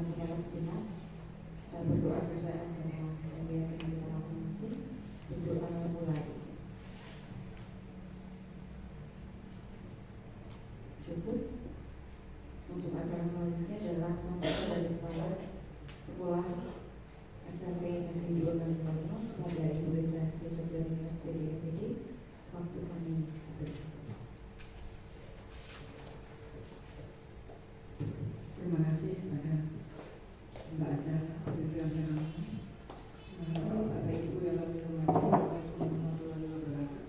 berdoa sejenak. Kita berdoa sesuai agama dan keyakinan kita masing-masing. Berdoa mulai. Cukup. Untuk acara selanjutnya adalah sambutan dari kepala sekolah SMP Negeri 2 Banyuwangi kepada Ibu Rita Siswa Jaringan SPDMPD. Waktu kami atur. Terima kasih pada Mbak acara Bidang Semoga Bapak Ibu yang kami hormati. Assalamualaikum warahmatullahi wabarakatuh.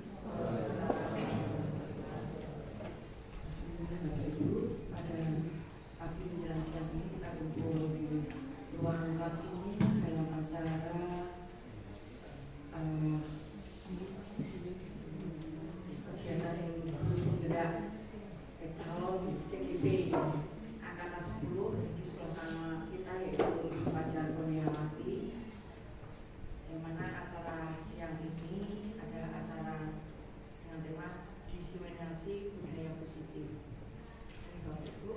Bapak Ibu, pada pagi menjelang siang ini kita kumpul di ruangan kelas ini dalam acara kegiatan guru penggerak calon CGP Angkatan 10 di sekolah kita, yaitu Ibu Fajar Kurniawati, yang mana acara siang ini adalah acara dengan tema diseminasi budaya positif. Ini Bapak Ibu,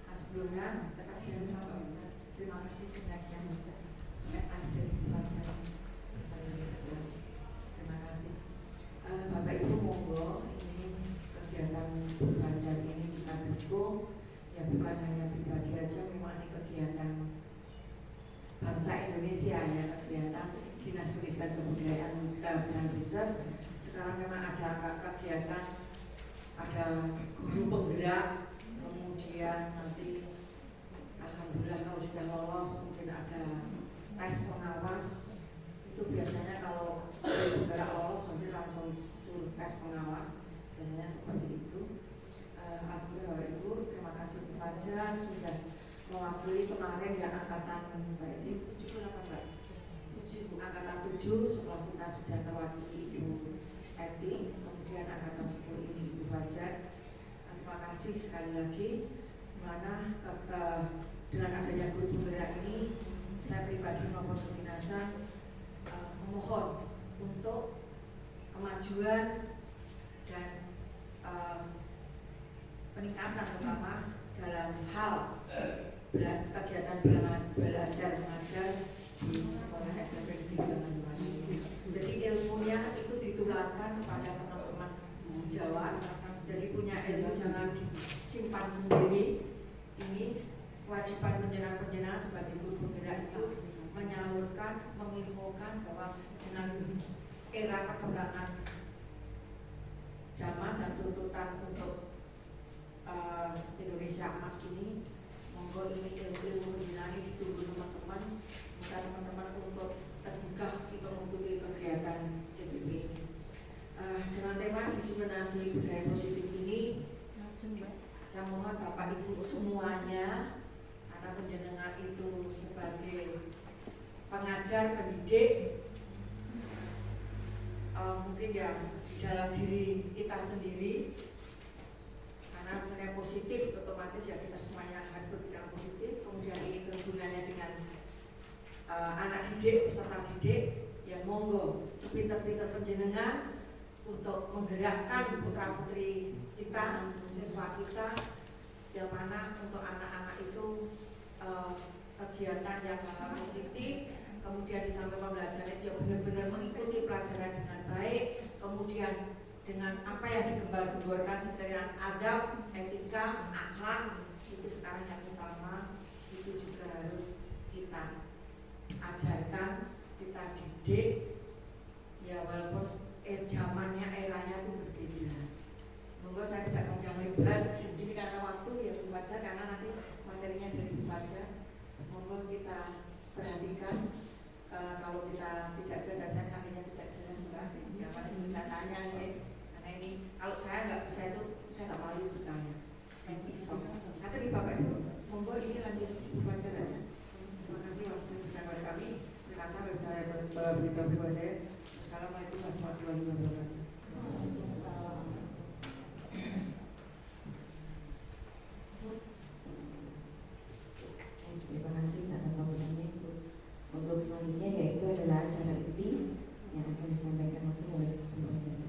sebelumnya tetap siang Bapak Fajar. Terima kasih sendaknya saya ada Ibu Fajar. Terima kasih. Bapak Ibu, monggo ini kegiatan Ibu Fajar ini kita dukung. Ya bukan hanya pribadi aja, memang ini kegiatan bangsa Indonesia ya, kegiatan Dinas Pendidikan Kebudayaan dan Riset. Sekarang memang ada kegiatan, ada guru penggerak, kemudian nanti alhamdulillah kalau sudah lolos mungkin ada tes pengawas. Itu biasanya kalau guru penggerak lolos nanti langsung suruh tes pengawas, biasanya seperti itu. Alhamdulillah Bapak Ibu, terima kasih Bu Fajar sudah mewakili kemarin yang angkatan Mbak ini 7 Mbak? 7 angkatan 7 setelah kita sudah terwakili Ibu Eti, kemudian angkatan 10 ini Ibu Fajar. Terima kasih sekali lagi, mana dengan adanya guru penggerak ini saya pribadi maupun kedinasan memohon untuk kemajuan dan peningkatan terutama dalam hal kegiatan belajar mengajar di sekolah SMP Negeri Banyuwangi. Jadi ilmunya itu ditularkan kepada teman-teman sejawat. Jadi punya ilmu jangan disimpan sendiri. Ini kewajiban penjenengan sebagai guru penggerak itu menyalurkan, menginfokan bahwa dengan era perkembangan zaman dan tuntutan untuk Indonesia emas ini, monggo ini ilmu penjenengan ini ditunggu teman-teman, minta teman-teman untuk terbuka kita mengikuti kegiatan CBP ini. Dengan tema diseminasi budaya positif ini, saya mohon Bapak Ibu semuanya, karena penjenengan itu sebagai pengajar, pendidik, mungkin yang di dalam diri kita sendiri, karena mengenai positif otomatis ya kita semuanya harus berpikiran positif. Kemudian ini hubungannya dengan anak didik, peserta didik, yang monggo sepinter-pinter penjenengan untuk menggerakkan putra putri kita, siswa kita, yang mana untuk anak-anak itu kegiatan yang positif, kemudian di samping pembelajaran dia benar-benar mengikuti pelajaran dengan baik, kemudian dengan apa yang digembar-gemborkan sekalian adab, etika, akhlak, itu sekarang yang utama, itu juga harus kita ajarkan, kita didik, ya walaupun zamannya, eranya itu berbeda. Monggo saya tidak panjang lebar, ini karena waktu ya Bu Fajar, karena nanti materinya dari Bu Fajar. Monggo kita perhatikan, kalau kita tidak jaga, saya kaminya tidak jelas Mbak, jangan itu saya tanya nih. Ini kalau saya nggak bisa itu saya nggak malu bertanya. Iso. Kata di Bapak Ibu, monggo ini lanjut Bu Fajar aja. Terima kasih waktu diberikan kepada kami. Berkata berita pribadi. Assalamualaikum warahmatullahi wabarakatuh. Terima kasih atas sambutannya Ibu. Untuk selanjutnya yaitu adalah acara inti yang akan disampaikan langsung oleh Bu Fajar.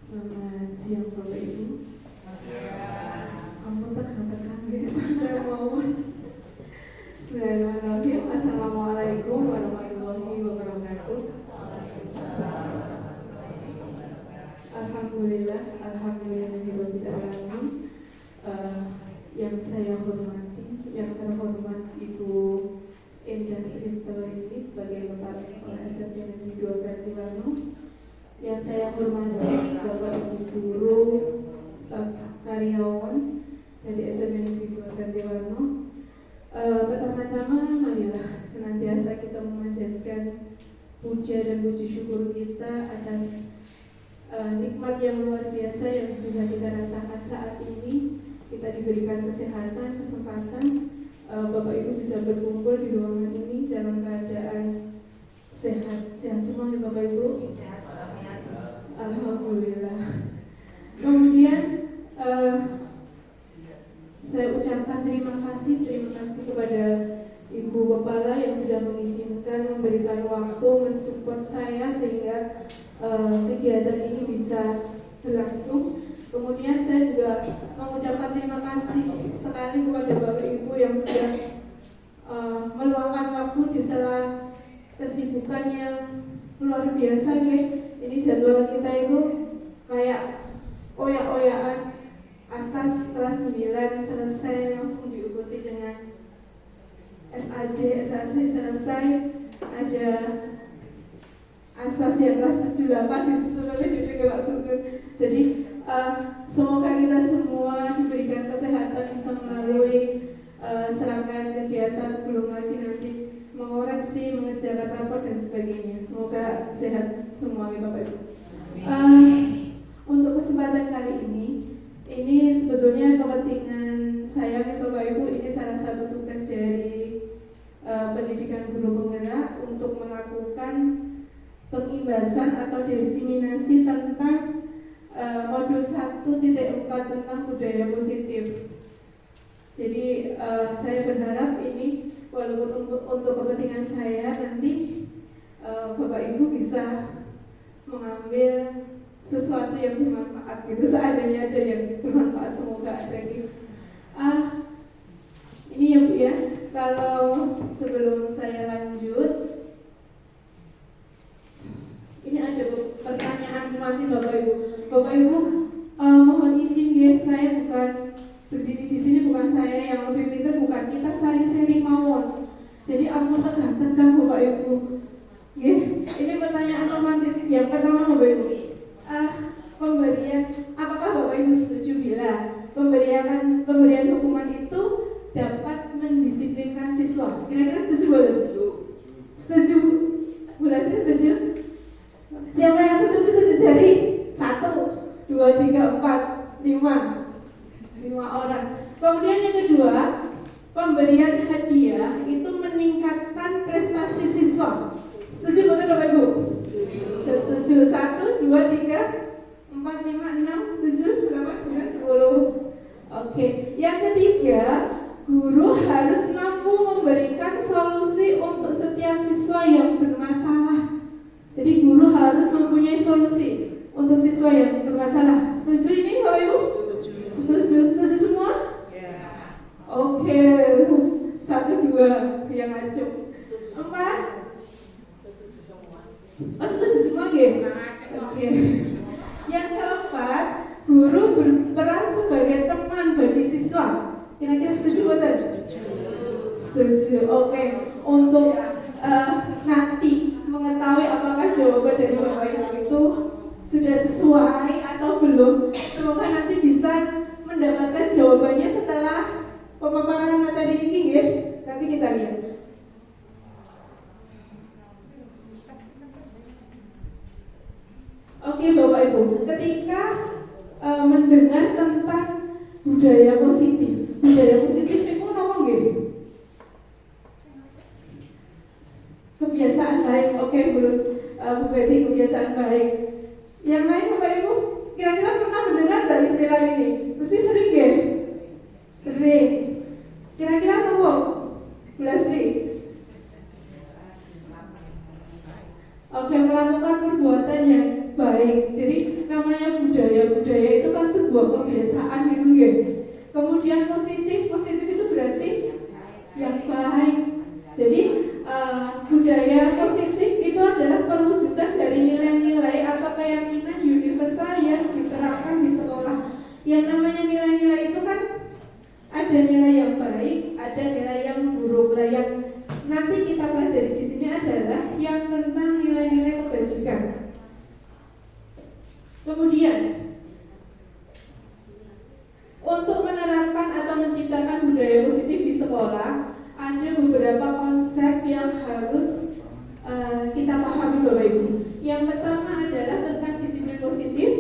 Selamat siang Bapak Ibu. Ampun tekan-tekan guys, sampai mohon. Bismillahirrahmanirrahim. Assalamualaikum warahmatullahi wabarakatuh. Alhamdulillah, alhamdulillahirabbil alamin. Yang saya hormati, yang terhormat Ibu Indah Sri Stawrini sebagai Kepala Sekolah SMP Negeri 2 Gantiwanu. Yang saya hormati Bapak Ibu guru, staf karyawan dari SMP Negeri 2 Gantiwanu. Pertama-tama marilah senantiasa kita memanjatkan puja dan puji syukur kita atas nikmat yang luar biasa yang bisa kita rasakan saat ini. Kita diberikan kesehatan, kesempatan, Bapak Ibu bisa berkumpul di ruangan ini dalam keadaan sehat. Sehat semua ya Bapak Ibu? Sehat. Alhamdulillah. Kemudian saya ucapkan terima kasih kepada Ibu Kepala yang sudah mengizinkan memberikan waktu mensupport saya sehingga kegiatan ini bisa berlangsung. Kemudian saya juga mengucapkan terima kasih sekali kepada Bapak Ibu yang sudah meluangkan waktu di sela kesibukan yang luar biasa ya. Ini jadwal kita itu kayak oyak-oyakan. Asas kelas 9 selesai langsung diikuti dengan SAC selesai, ada asas yang kelas 78 disusul oleh DPK Pak Sugeng. Jadi semoga kita semua diberikan kesehatan bisa melalui serangkaian kegiatan, belum lagi nanti mengoreksi, mengerjakan rapor dan sebagainya. Semoga sehat semua ya Bapak Ibu. Untuk kesempatan kali ini sebetulnya kepentingan saya ya Bapak Ibu, ini salah satu tugas dari pendidikan guru penggerak untuk melakukan pengimbasan atau diseminasi tentang modul 1.4 tentang budaya positif. Jadi saya berharap ini walaupun untuk kepentingan saya nanti Bapak Ibu bisa mengambil sesuatu yang bermanfaat gitu, seandainya ada yang bermanfaat semoga ada gitu. Ini ya Bu ya, kalau sebelum saya lanjut, ini ada pertanyaan nanti Bapak Ibu. Bapak Ibu mohon izin ya, saya bukan berdiri di sini, bukan saya yang lebih pintar, bukan, kita saling sharing mawon. Jadi ampun tegang Bapak Ibu. Ini pertanyaan romantis yang pertama Bapak Ibu. Pemberian, apakah Bapak Ibu setuju bila pemberian hukuman itu dapat mendisiplinkan siswa? Kira-kira setuju boleh? Setuju? Bulasnya setuju? Siapa yang setuju tunjuk jari? 1, 2, 3, 4, 5 orang. Kemudian yang kedua, pemberian hadiah itu meningkatkan prestasi siswa. Setuju boleh Bapak Ibu? Setuju. 1, 2, 3, 4, 5, 6, 7, 8, 9, 10. Oke. Yang ketiga, guru harus mampu memberikan solusi untuk setiap siswa yang bermasalah. Jadi guru harus mempunyai solusi untuk siswa yang bermasalah. Setuju ini Bapak Ibu? Setuju. Setuju semua? Oke. 1, 2 yang ngaco. 4. Oh, setuju semua gitu? Oke. Yang keempat, guru berperan sebagai teman bagi siswa. Kira-kira setuju betul? Setuju. Oke. Untuk nanti mengetahui apakah jawaban dari Bapak Ibu itu sudah sesuai atau belum, semoga nanti bisa mendapatkan jawabannya setelah pemaparan materi ini ya. Nanti kita lihat. Oke Bapak Ibu, ketika mendengar tentang budaya positif ini pun ngomong gitu. Kebiasaan baik, oke Bu Betty, kebiasaan baik. Yang lain Bapak Ibu, kira-kira pernah mendengar nggak istilah ini? Mesti sering ya? Sering. Kira-kira apa? Belasri. Oke, melakukan perbuatan yang baik. Jadi namanya budaya itu kan sebuah sebuah kebiasaan gitu ya. Kemudian positif itu berarti yang baik. Jadi budaya positif itu adalah perwujudan dari nilai-nilai atau keyakinan universal yang diterapkan di sekolah. Yang namanya nilai-nilai itu kan ada nilai yang baik, ada nilai yang buruk. Lah yang nanti kita pelajari di sini adalah yang tentang nilai-nilai kebajikan. Kemudian untuk menerapkan atau menciptakan budaya positif di sekolah, ada beberapa konsep yang harus kita pahami Bapak Ibu. Yang pertama adalah tentang disiplin positif.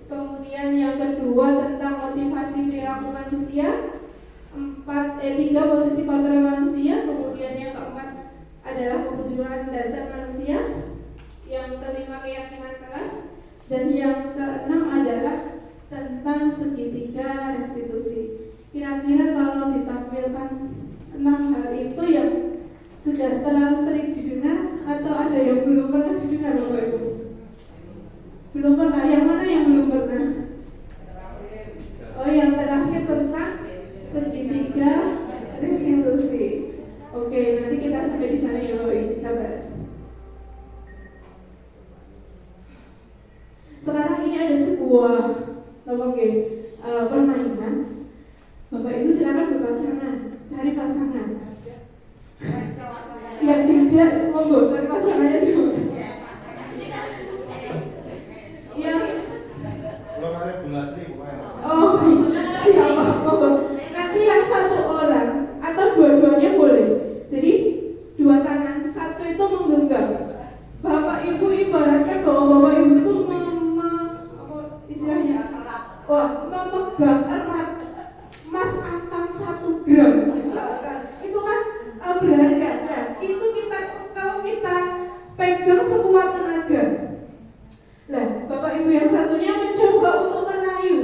Kemudian yang kedua tentang motivasi perilaku manusia. 3 posisi kontrol manusia. Kemudian yang keempat adalah kebutuhan dasar manusia. Yang kelima keyakinan kelas. Dan yang keenam adalah tentang segitiga restitusi. Kira-kira kalau ditampilkan 6 hal itu yang sudah terlalu sering didengar atau ada yang belum pernah didengar Bapak Ibu? Belum pernah. Yang mana yang belum pernah? Oh, yang terakhir tentang segitiga restitusi. Oke, nanti kita sampai di sana ya Bapak Ibu, sabar. Sekarang ini ada sebuah permainan. Bapak Ibu silakan berpasangan, cari pasangan. Yang tidak, monggo cari pasangannya dulu. Yang oh, siapa? Monggo. Nanti yang satu orang atau dua-duanya boleh. Jadi 2 tangan, satu itu menggenggam. Bapak Ibu ibaratkan bahwa Bapak Ibu itu istilahnya memegang erat emas antang 1 gram misalkan. Itu kan berharga. Nah, itu kalau kita pegang sekuat tenaga. Nah, Bapak Ibu yang satunya mencoba untuk merayu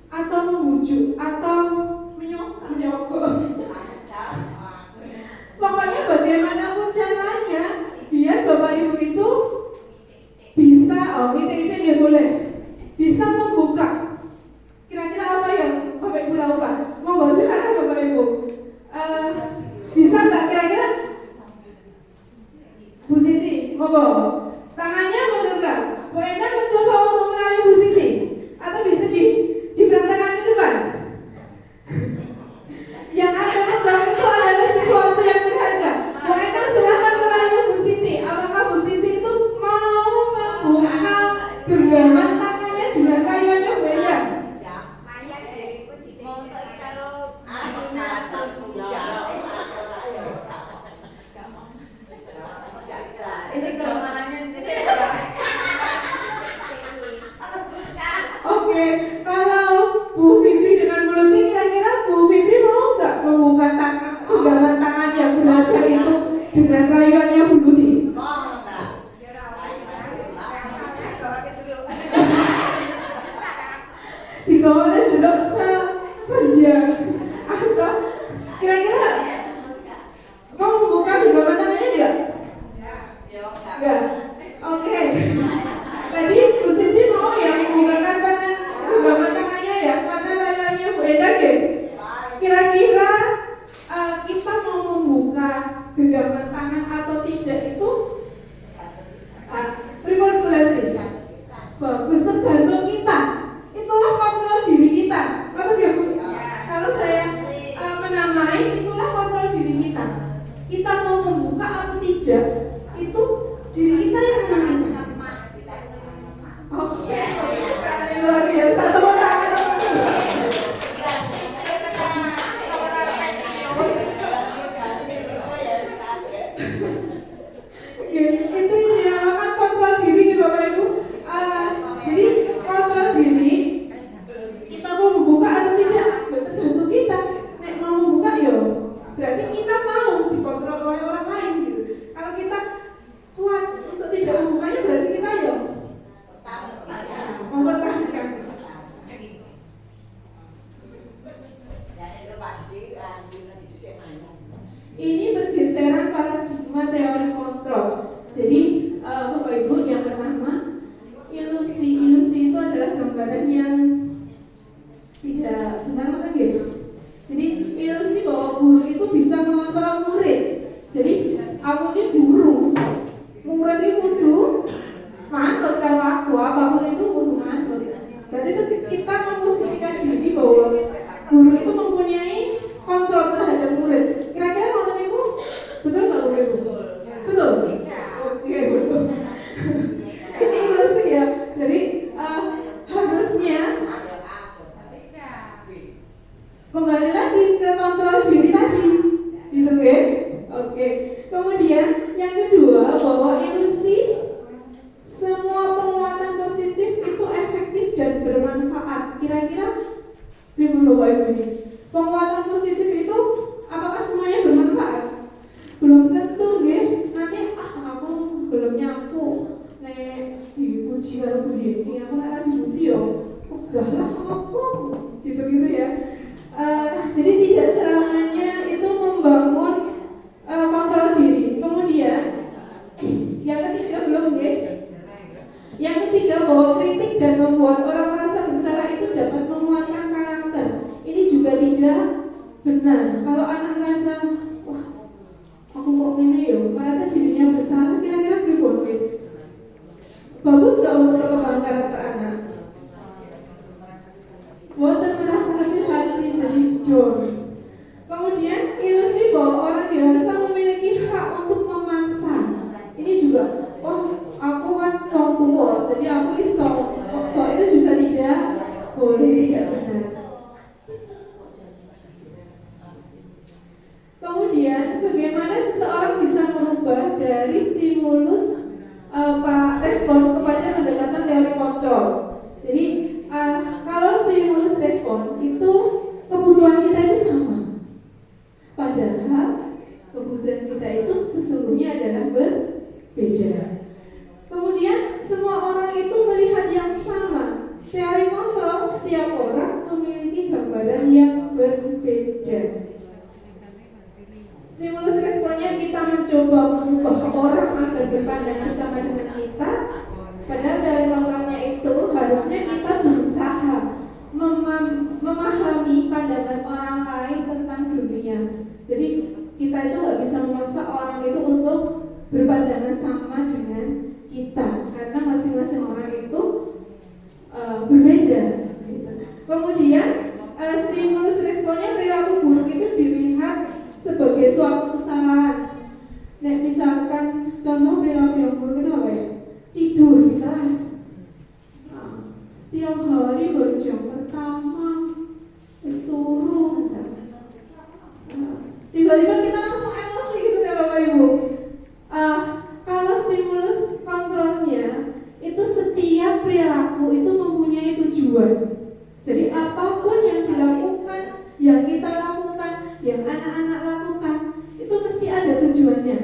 atau membujuk atau menyogok. Pokoknya bagaimanapun caranya biar Bapak Ibu itu bisa, kita ya boleh, bisa membuka. Kira-kira apa yang Bapak Ibu lakukan? Monggo silakan Bapak Ibu. Bisa nggak kira-kira? Bu Siti, monggo. Tangannya menggenggam. Bu Endang mencoba untuk merayu Bu Siti. Atau bisa diberantakan ke depan. Yang Anda pegang itu adalah sesuatu yang berharga. Bu Endang silakan merayu Bu Siti. Apakah Bu Siti itu mau membuka genggaman tangannya dengan rayuannya Bu Endang? Oke, kalau Bu Fibri dengan mulutnya, kira-kira Bu Fibri mau nggak membuka genggaman tangan yang berharga itu dengan rayuannya Bu Tuti? Digawanya sudah sepanjang. Atau kira-kira mau membuka genggaman tangannya enggak? Enggak. Oke. Tadi Bu Siti mau ya membukakan genggaman tangannya ya, karena rayuannya Bu Endang ya. Kira-kira kita mau membuka genggaman tangan atau tidak itu prioritasnya bagus, tergantung kita. Itulah kontrol diri kita. Betul ya Bu? Kalau saya Berarti itu kita memposisikan diri bahwa guru itu mempunyai kontrol terhadap murid. Kira-kira nonton ibu betul nggak bu ibu? Betul. Oke betul. Ini ilusi ya. Jadi harusnya kembali lagi ke kontrol diri tadi, gitu ya. Oke. Kemudian yang kedua bahwa ilusi semua penguatan positif itu efektif dan bermanfaat. Kira-kira gimana Bapak Ibu ini? Penguatan positif itu apakah semuanya bermanfaat? Belum tentu ya. Nanti aku gelemnya aku nek dipuji karo Bu Yeni, aku nek dipuji yo ogah lah apa gitu-gitu ya. Jadi tidak selamanya itu membangun kontrol diri. Kemudian yang ketiga belum ya. Yang ketiga bahwa kritik dan membuat orang merasa bersalah itu dapat menguatkan karakter. Ini juga tidak benar. Kalau anak merasa wah aku kok ini yo, merasa dirinya bersalah, kira-kira gimana? Bagus gak untuk perkembangan karakter anak? Buatan merasa kecil hati jadi down. Kemudian ilusi bahwa orang dewasa memiliki hak untuk memaksa. Ini juga, oh aku kan orang tua, jadi aku iso. Itu juga tidak boleh, tidak benar. Kemudian bagaimana seseorang bisa merubah dari stimulus respon kepada pendekatan teori kontrol. Jadi kalau stimulus respon itu kebutuhan kita itu sama, padahal kebutuhan kita itu sesungguhnya adalah berbeda. Kemudian semua orang itu melihat yang sama. Teori kontrol, setiap orang memiliki gambaran yang berbeda. Stimulus responnya kita mencoba mengubah orang agar berpandangan sama dengan kita. Padahal teori kontrolnya itu harusnya kita berusaha memahami pandangan orang lain tentang dunia. Jadi kita itu nggak bisa memaksa orang itu untuk berpandangan sama dengan kita, karena masing-masing orang itu berbeda. Gitu. Kemudian stimulus responnya perilaku buruk itu dilihat sebagai suatu kesalahan. Misalkan contoh perilaku yang buruk itu apa ya? Tidur di kelas. Setiap hari baru jam pertama terus turun misalkan. Tiba-tiba kita langsung emosi gitu ya Bapak Ibu. Kalau stimulus kontrolnya itu setiap perilaku itu mempunyai tujuan. Jadi apapun yang dilakukan, yang kita lakukan, yang anak-anak lakukan, itu mesti ada tujuannya.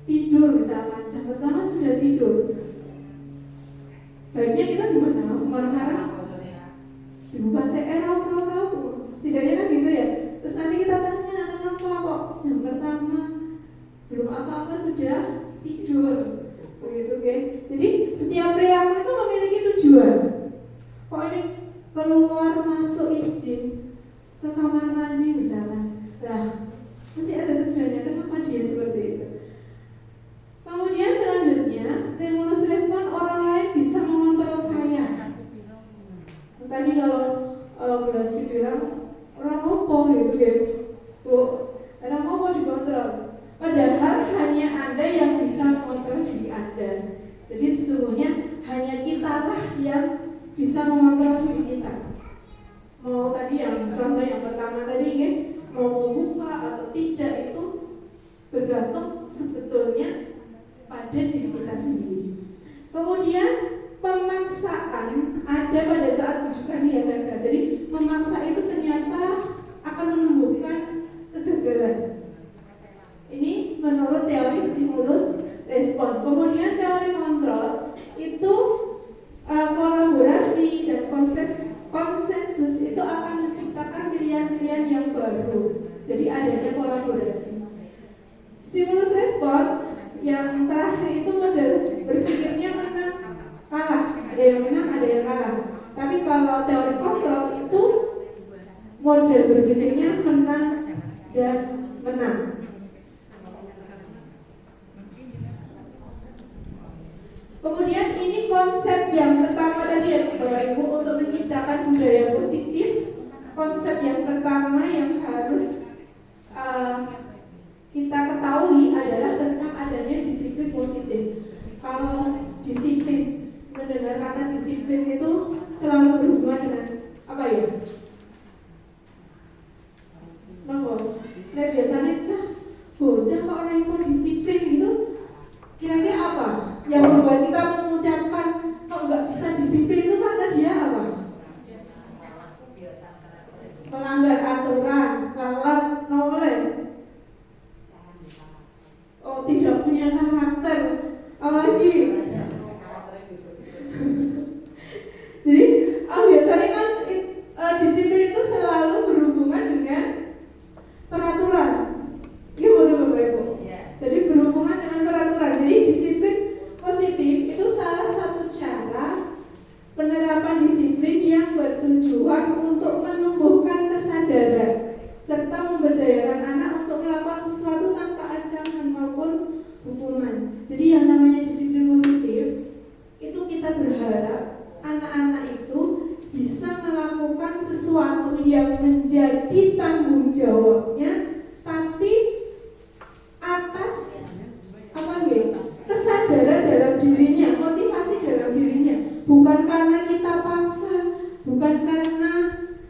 Tidur misalkan, jam pertama sudah tidur. Baiknya kita gimana? Langsung marah-marah? Dibuka CR, setidaknya kan gitu ya. Terus nanti kita tanya, kenapa kok jam pertama belum apa-apa sudah tidur? Begitu kan? Jadi setiap perilaku itu memiliki tujuan. Kok ini keluar masuk izin ke kamar mandi misalnya, lah mesti ada tujuannya. Kenapa dia seperti itu? Kemudian selanjutnya stimulus respon orang lain bisa mengontrol saya. Tadi kalau belas dibilang orang apa gitu ya, bu, orang apa dikontrol. Padahal hanya Anda yang bisa mengontrol diri Anda. Jadi sesungguhnya hanya kitalah yang bisa mengontrol diri kita. Mau tadi yang contoh yang pertama tadi kan, mau membuka atau tidak itu bergantung sebetulnya pada diri kita sendiri. Kemudian pemaksaan ada pada saat bujukan yang gagal. Jadi memaksa itu ternyata akan menumbuhkan kegagalan. Ini menurut teori stimulus respon. Kemudian teori kontrol itu kolaborasi dan konsensus itu akan menciptakan pilihan-pilihan yang baru. Jadi adanya kolaborasi. Stimulus respon yang terakhir itu model berpikirnya menang kalah. Ada yang menang, ada yang kalah. Tapi kalau teori kontrol itu model berpikirnya menang dan menang. Kemudian ini konsep yang pertama tadi ya Bapak Ibu, sesuatu yang menjadi tanggung jawabnya, tapi atas apa ya, kesadaran dalam dirinya, motivasi dalam dirinya, bukan karena kita paksa, bukan karena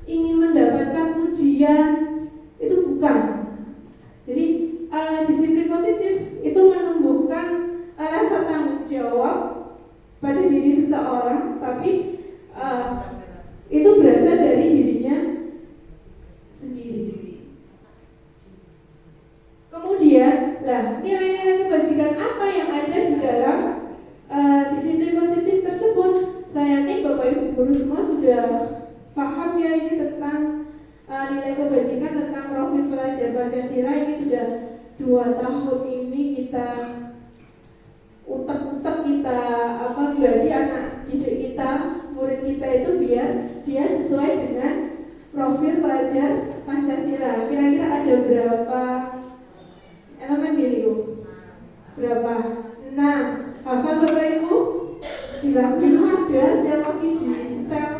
ingin mendapatkan pujian, itu bukan. Jadi disiplin positif itu menumbuhkan rasa tanggung jawab pada diri seseorang, tapi itu berasal dari dirinya sendiri. Kemudian, nilai-nilai kebajikan apa yang ada di dalam disiplin positif tersebut? Saya yakin Bapak Ibu guru semua sudah paham ya ini tentang nilai kebajikan, tentang profil pelajar Pancasila. Ini sudah 2 tahun ini kita utek-utek, kita gladi anak didik kita, murid kita itu biar dia sesuai dengan profil pelajar Pancasila. Kira-kira ada berapa elemen Leo? Berapa? 6. Hafal Bapak Ibu? Dilakuin ada setiap pagi di setel.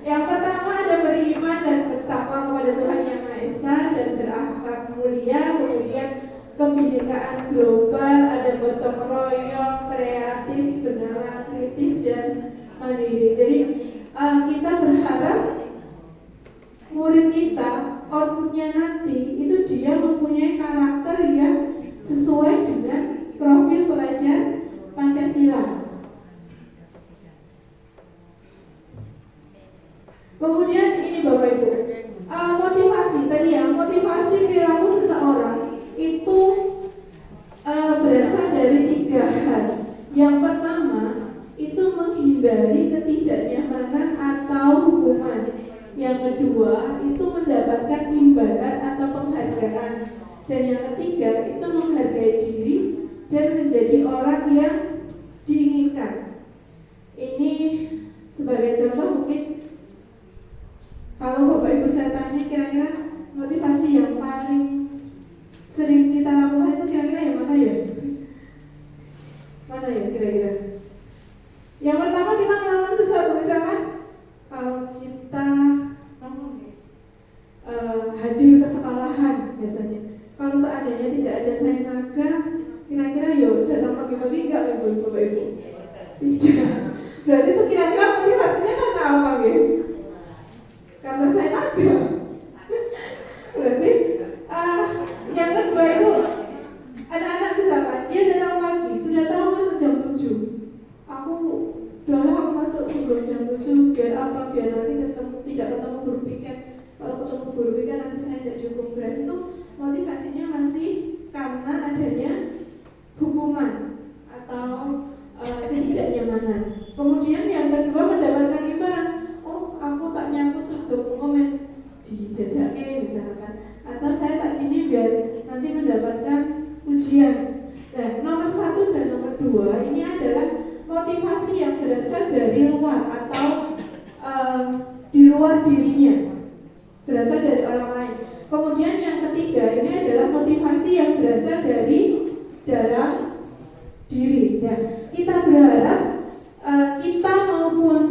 Yang pertama ada beriman dan bertakwa kepada Tuhan Yang Maha Esa dan berakhlak mulia. Kemudian kebinekaan global, ada gotong royong, kreatif, benar, kritis, dan mandiri. Jadi kita berharap murid kita outputnya nanti itu dia mempunyai karakter yang sesuai dengan profil pelajar Pancasila. Kemudian ini Bapak Ibu, motivasi tadi ya, motivasi perilaku seseorang itu berasal dari 3 hal. Yang pertama itu menghindari ketidaknyamanan atau hukuman. Yang kedua itu mendapatkan imbalan atau penghargaan. Dan yang ketiga itu menghargai diri dan menjadi orang yang diinginkan. Ini sebagai contoh, mungkin kalau Bapak Ibu saya tanya kira-kira motivasi yang paling sering kita lakukan itu kira-kira yang mana ya? Mana ya kira-kira? Yang pertama kita melakukan sesuatu, misalkan kalau kita hadir ke sekolahan biasanya. Kalau seandainya tidak ada saya naga, kira-kira yuk datang pagi-pagi enggak ya Bapak Ibu? Tidak. Berarti itu kira-kira motivasinya karena apa gitu? Karena saya naga. Berarti yang kedua itu anak-anak misalkan dia datang pagi, sudah tahu masuk jam 7. Aku masuk sebelum jam 7 biar apa? Biar nanti tidak ketemu guru piket. Kalau ketemu guru piket nanti saya tidak dihukum. Berarti itu motivasinya masih karena adanya hukuman atau ketidaknyamanan. Kemudian yang kedua mendapatkan imbalan. Oh, aku tak nyampe sergap komen dijajake misalkan, atau saya tak gini biar nanti mendapatkan ujian. Nah, nomor 1 dan nomor 2 ini adalah motivasi yang berasal dari luar atau di luar dirinya, berasal dari orang lain. Kemudian yang ketiga ini adalah motivasi yang berasal dari dalam diri. Nah, kita berharap kita maupun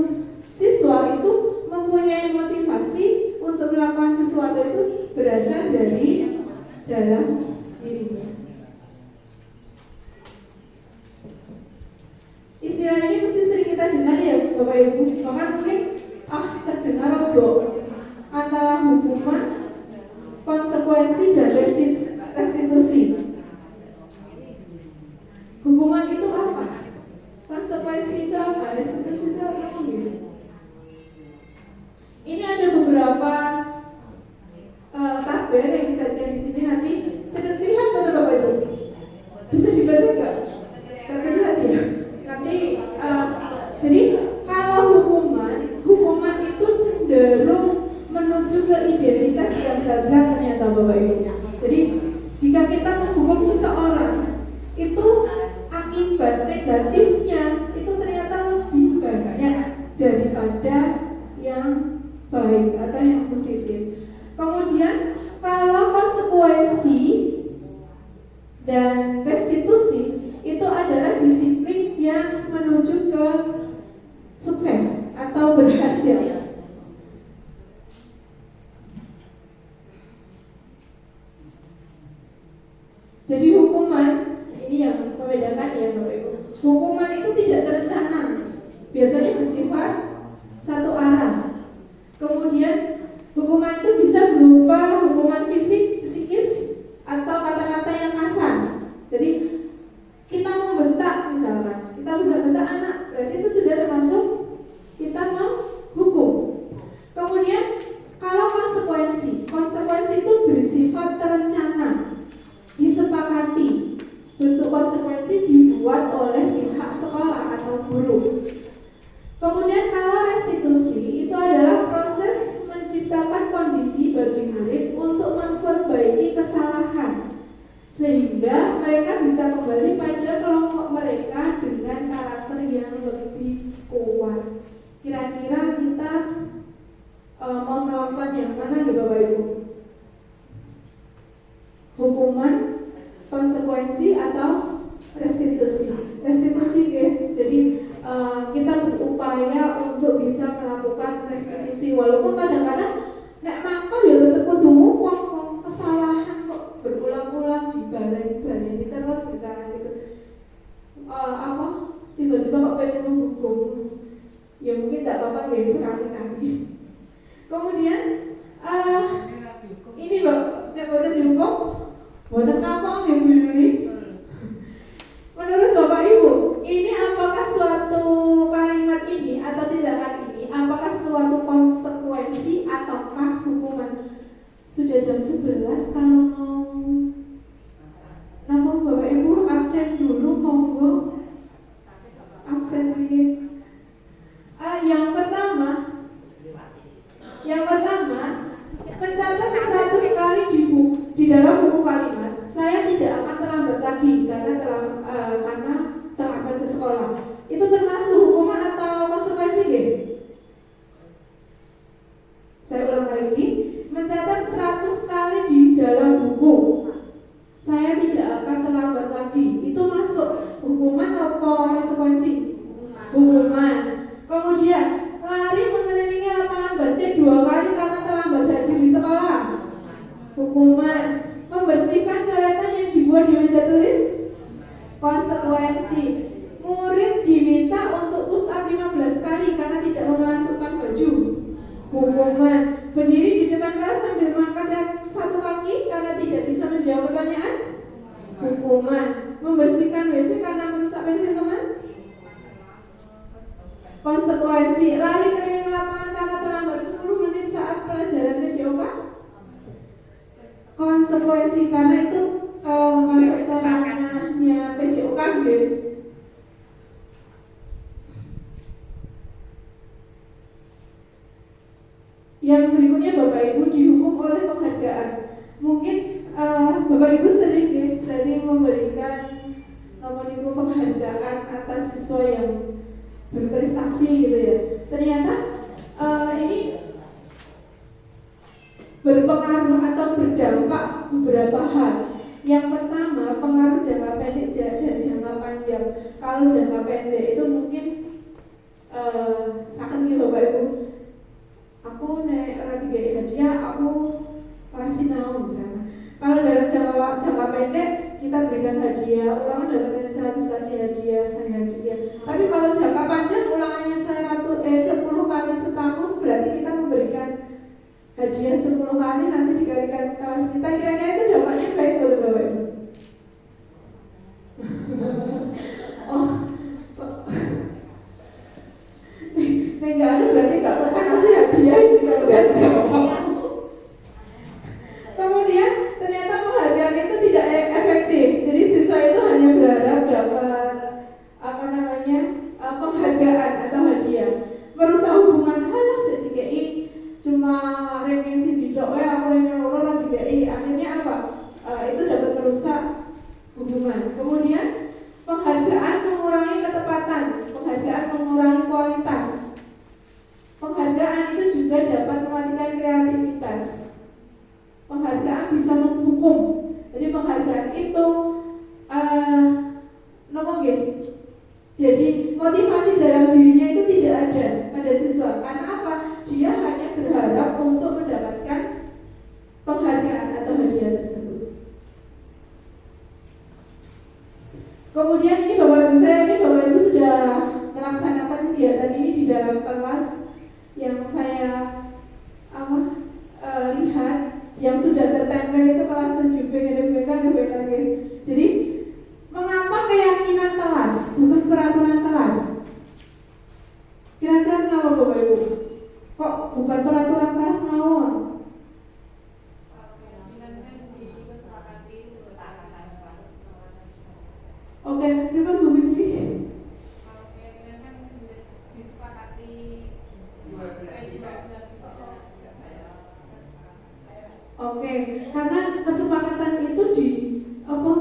siswa itu mempunyai motivasi untuk melakukan sesuatu itu berasal dari dalam dirinya. Istilah ini mesti sering kita dengar ya Bapak Ibu. Bahkan mungkin terdengar rodok antara hukuman, konsekuensi, dan restitusi. Hukuman itu apa? Konsekuensi itu apa? Restitusi itu apa? Ini ada beberapa tabel yang disajikan di sini, nanti terlihat pada Bapak Ibu. Bisa dibaca enggak? Terlihat ya. Nanti jadi kalau hukuman itu cenderung menuju ke identitas yang gagal ternyata Bapak Ibu. Jadi jika kita menghukum seseorang itu akibat negatifnya itu ternyata lebih banyak daripada yang baik atau yang positif. Kemudian kalau konsekuensi dan restitusi itu adalah disiplin yang menuju ke sukses atau berhasil. bersifat satu arah. Kemudian hukuman itu bisa berupa hukuman fisik, psikis, atau kata-kata yang kasar. Jadi kita membentak misalkan, kita bentak-bentak anak, berarti itu sudah termasuk kita menghukum. Kemudian kalau konsekuensi itu bersifat terencana, disepakati. Bentuk konsekuensi dibuat oleh pihak sekolah atau guru. Kemudian kalau restitusi itu adalah proses menciptakan kondisi bagi murid untuk memperbaiki kesalahan sehingga mereka bisa kembali pada kelompok mereka dengan karakter yang lebih kuat. Kira-kira kita mau melakukan yang mana ya Bapak Ibu? Hukuman, konsekuensi, atau restitusi? Restitusi ya. Jadi kita berupaya untuk bisa melakukan restitusi, walaupun kadang-kadang nek makal ya tetep kudu nguwang, kesalahan kok berulang-ulang dibaleni terus misalnya gitu. Tiba-tiba kok pengen menghukum, ya mungkin tidak apa-apa ya sekali-kali. Kemudian ini Mbak, nek boten dihukum, boten kapok nggih Bu Yuli. Menurut Bapak Ibu, ini apakah suatu kalimat ini atau tindakan ini apakah suatu konsekuensi ataukah hukuman? Sudah jam 11, kalau mau namun Bapak Ibu absen dulu, monggo absen dulu. Yang pertama mencatat 100 kali di dalam buku kalimat. Saya tidak akan terlambat lagi karena terlambat ke sekolah. Itu termasuk hukuman atau konsekuensi nggih? Saya ulang lagi, mencatat 100 kali di dalam buku. Saya tidak akan terlambat lagi. Itu masuk hukuman atau konsekuensi? Hukuman. Kemudian lari mengelilingi lapangan basket 2 kali karena terlambat hadir di sekolah. Hukuman. Membersihkan coretan yang dibuat di meja tulis. Konsekuensi. Murid diminta untuk push up 15 kali karena tidak memasukkan baju. Hukuman. Berdiri di depan kelas sambil mengangkat satu kaki karena tidak bisa menjawab pertanyaan. Hukuman. Membersihkan WC karena merusak pensil teman. Konsekuensi. Lari keliling lapangan karena terlambat 10 menit saat pelajaran PJOK. Konsekuensi karena itu masuk ke ranahnya PJOK gitu. Yang berikutnya Bapak Ibu dihukum oleh penghargaan. Mungkin Bapak Ibu sering memberikan penghargaan atas siswa yang berprestasi gitu ya. Ternyata ini berpengaruh atau berdampak beberapa hal. Yang pertama, pengaruh jangka pendek dan jangka panjang. Kalau jangka pendek itu mungkin sakit nih Bapak Ibu. Aku nek ora digawe hadiah, aku ora sinau misalnya. Kalau dalam jangka pendek kita berikan hadiah, ulangan dapat nilai 100 kasih hadiah. Tapi kalau jangka panjang ulangannya 10 kali setahun, berarti kita memberikan hadiah 10 kali, nanti dikalikan kelas kita. Kira-kira itu dampaknya baik buat Bapak Ibu? Nggak ada, berarti nggak pernah kasih hadiah ini kalau nggak jawab. Kemudian ternyata penghargaan itu tidak efektif. Jadi siswa itu hanya berharap dapat penghargaan atau hadiah. Merusak hubungan sedikit cuma ranking siji tok aku ranking loro lan dikai. Akhirnya apa? Itu dapat merusak hubungan. Kemudian penghargaan mengurangi ketepatan, penghargaan mengurangi kualitas. Penghargaan itu juga dapat mematikan kreativitas. Penghargaan bisa menghukum. Jadi penghargaan itu jadi motivasi dalam dirinya itu tidak ada pada siswa. Karena apa? Dia hanya berharap untuk mendapatkan penghargaan atau hadiah tersebut. Kemudian ini Bapak Ibu sudah melaksanakan kegiatan ini di dalam kelas yang saya lihat yang sudah tertempel itu kelas 7B beda-beda. Jadi mengapa keyakinan kelas bukan peraturan kelas? Kira-kira kenapa Bapak Ibu? Kok bukan peraturan kelas mawon? Oke, gimana Bu Fitri? Oke, karena kesepakatan itu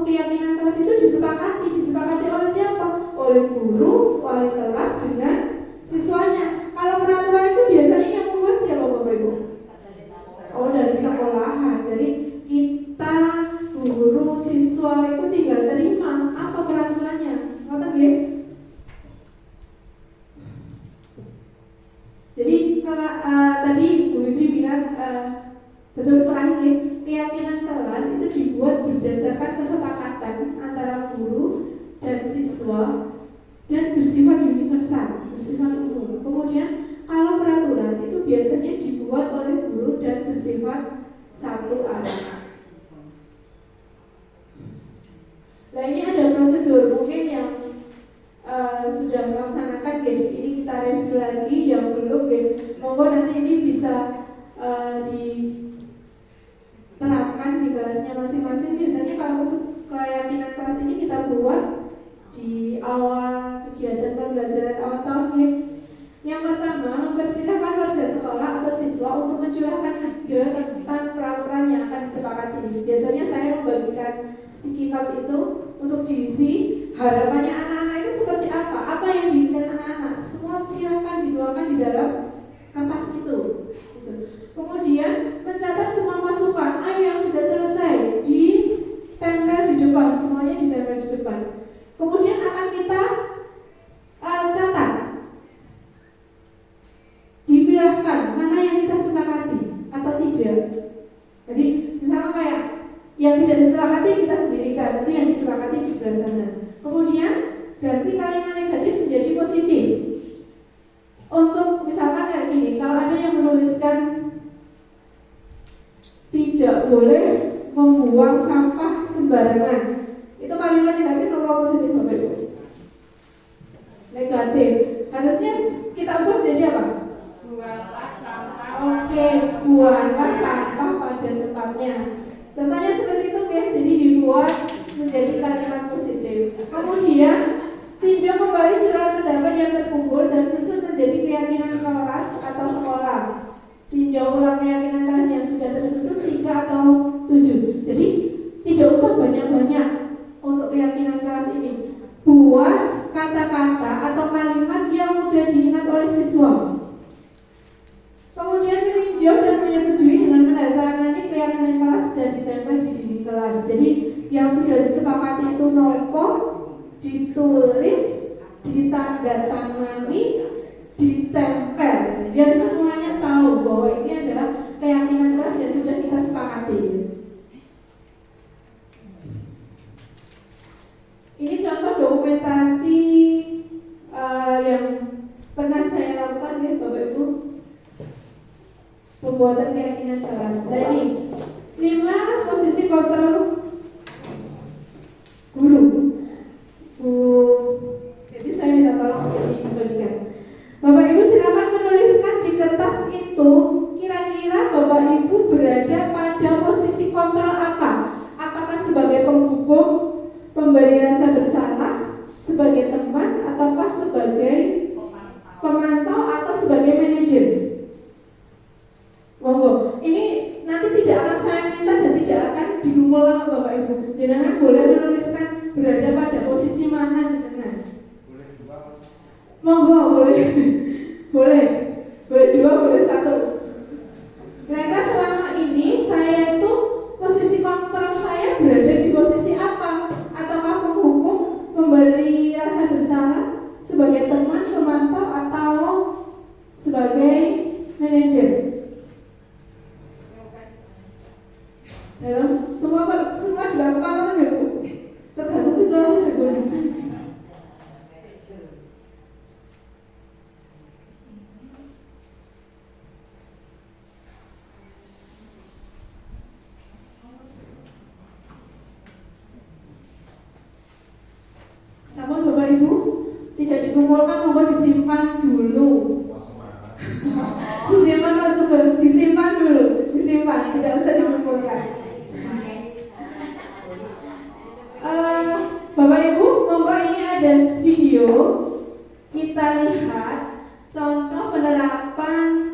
keyakinan kelas itu disepakati oleh siapa? Oleh guru, wali kelas dengan siswanya. Kalau peraturan itu biasanya yang membuat siapa Bapak Ibu? Oh, dari sekolahan. Jadi kita guru, siswa itu tinggal terima apa peraturannya. Ngerti nggih? Jadi kalau tadi Bu Fitri bilang betul sekali, keyakinan kelas itu dibuat berdasarkan kesepakatan antara guru dan siswa dan bersifat universal, bersifat umum. Kemudian kalau peraturan itu biasanya dibuat oleh guru dan bersifat satu arah. Nah ini ada prosedur mungkin yang sudah melaksanakan, ini kita review lagi yang belum, monggo nanti ini bisa diterapkan di kelasnya masing-masing. Biasanya kalau keyakinan kelas ini kita buat di awal kegiatan pembelajaran awal tahun. Yang pertama, mempersilahkan warga sekolah atau siswa untuk mencurahkan ide tentang peraturan yang akan disepakati. Biasanya saya membagikan sticky note itu untuk diisi. Harapannya anak-anak itu seperti apa? Apa yang diinginkan anak-anak? Semua silakan dituangkan di dalam kertas itu. Kemudian mencatat semua masukan. Ayo yang sudah selesai ditempel di depan, semuanya ditempel di depan. Kemudian akan kita catat, dipilahkan mana yang kita sepakati atau tidak. Jadi misalnya kayak yang tidak disepakati kita sendirikan, nanti yang disepakati di sebelah sana. Kemudian ganti kalimat negatif menjadi positif. Untuk misalkan kayak gini, kalau ada yang menuliskan tidak boleh membuang sampah sembarangan, itu kalimat negatif atau positif Bapak Ibu? Negatif. Harusnya kita ubah jadi apa? Buanglah sampah. Oke, buanglah sampah pada tempatnya. Contohnya seperti itu ya. Jadi dibuat menjadi kalimat positif. Kemudian tinjau kembali curahan pendapat yang terkumpul dan susun menjadi keyakinan kelas atau sekolah. Tinjau ulang keyakinan kelas yang sudah tersusun 3 atau 7. Jadi tidak usah banyak-banyak untuk keyakinan kelas ini. Buat kata-kata atau kalimat yang mudah diingat oleh siswa. Kemudian meninjau dan menyetujui dengan menandatangani keyakinan kelas dan ditempel di dinding kelas. Jadi yang sudah disepakati itu nongko, ditulis, ditandatangani, ditempel. Biar semuanya tahu bahwa ini adalah keyakinan kelas yang sudah kita sepakati. Ini contoh dokumentasi yang pernah saya lakukan ya Bapak Ibu, pembuatan keyakinan kelas. Nah ini 5 posisi kontrol guru. Jadi saya minta tolong dibagikan. Bapak Ibu silakan menuliskan di kertas itu kira-kira Bapak Ibu berada pada posisi kontrol apa? Apakah sebagai penghukum, pemberi rasa bersalah, sebagai teman, ataukah sebagai pemantau atau sebagai manajer? Monggo, ini nanti tidak akan saya minta dan tidak akan dikumpulkan oleh Bapak Ibu. Jenengan boleh menuliskan berada pada posisi mana jenengan. Monggo, boleh. boleh 2, boleh 1. Mereka selama ini saya itu posisi kontrol saya berada di posisi apa? Ataukah penghukum, memberi rasa bersalah, sebagai teman, pemantau, atau sebagai manajer? Dalam semua dilakukan oleh ya Bu, tergantung situasi dan kondisi. dikumpulkan mohon disimpan dulu. Disimpan dulu, tidak usah dikumpulkan. Bapak Ibu, monggo ini ada video. Kita lihat contoh penerapan